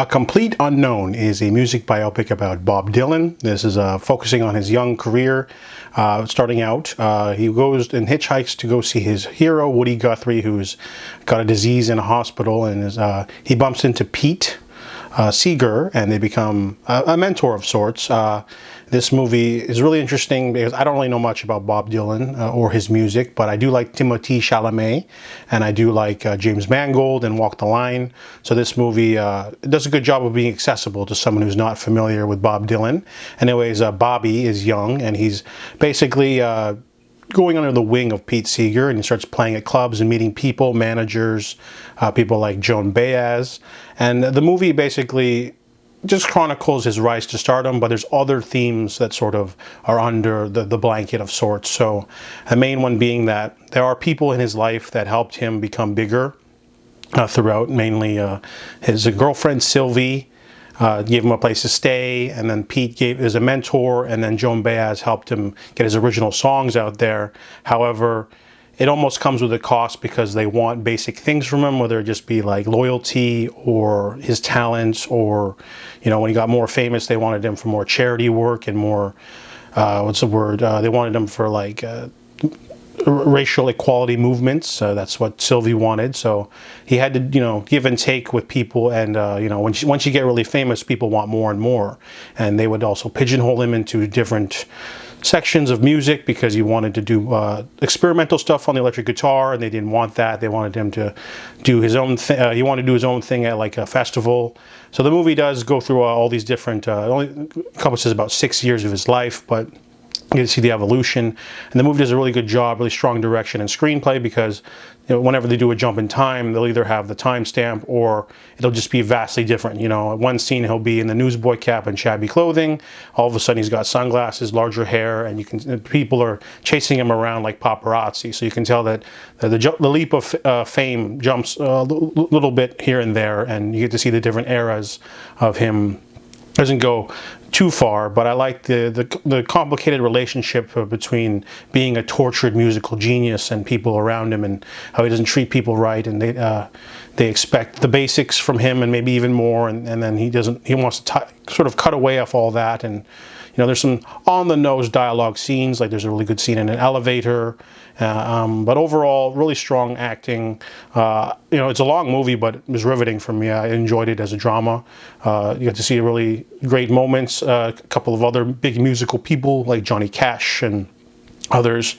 A Complete Unknown is a music biopic about Bob Dylan. This is focusing on his young career, starting out. He goes and hitchhikes to go see his hero, Woody Guthrie, who's got a disease in a hospital, and he bumps into Pete Seeger, and they become a mentor of sorts. This movie is really interesting because I don't really know much about Bob Dylan or his music, but I do like Timothée Chalamet, and I do like James Mangold and Walk the Line. So this movie does a good job of being accessible to someone who's not familiar with Bob Dylan. Anyways, Bobby is young, and he's basically going under the wing of Pete Seeger, and he starts playing at clubs and meeting people, managers, people like Joan Baez. And the movie basically just chronicles his rise to stardom, but there's other themes that sort of are under the blanket of sorts. So the main one being that there are people in his life that helped him become bigger throughout, mainly his girlfriend Sylvie gave him a place to stay, and then Pete is a mentor, and then Joan Baez helped him get his original songs out there. However, it almost comes with a cost because they want basic things from him, whether it just be like loyalty or his talents, or, you know, when he got more famous, they wanted him for more charity work and more, they wanted him for like racial equality movements. That's what Sylvie wanted. So he had to, you know, give and take with people. And, you know, once you get really famous, people want more and more. And they would also pigeonhole him into different sections of music because he wanted to do experimental stuff on the electric guitar, and they didn't want that. They wanted him to do his own thing. He wanted to do his own thing at like a festival. So the movie does go through all these different, it only encompasses about 6 years of his life, but you can see the evolution. And the movie does a really good job, really strong direction and screenplay, because, you know, whenever they do a jump in time, they'll either have the timestamp or it'll just be vastly different. You know, at one scene he'll be in the newsboy cap and shabby clothing. All of a sudden he's got sunglasses, larger hair, and people are chasing him around like paparazzi. So you can tell that the leap of fame jumps a little bit here and there, and you get to see the different eras of him. Doesn't go too far, but I like the complicated relationship between being a tortured musical genius and people around him, and how he doesn't treat people right, and they expect the basics from him and maybe even more, and then he wants to sort of cut away off all that. And, you know, there's some on-the-nose dialogue scenes, like there's a really good scene in an elevator, but overall, really strong acting. You know, it's a long movie, but it was riveting for me. I enjoyed it as a drama. You get to see really great moments, a couple of other big musical people like Johnny Cash and others.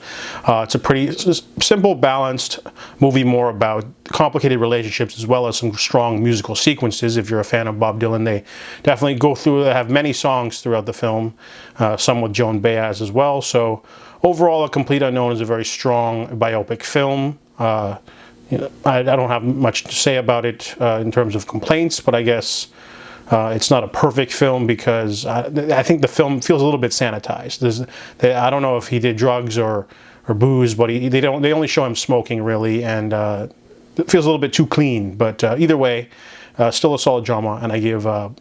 It's a pretty simple, balanced movie, more about complicated relationships as well as some strong musical sequences. If you're a fan of Bob Dylan, they definitely go through, they have many songs throughout the film, some with Joan Baez as well. So overall, A Complete Unknown is a very strong biopic film. You know, I don't have much to say about it in terms of complaints, but I guess it's not a perfect film because I think the film feels a little bit sanitized. I don't know if he did drugs or booze, but they only show him smoking really, and it feels a little bit too clean. But either way, still a solid drama, and I give A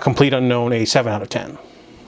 Complete Unknown a 7 out of 10.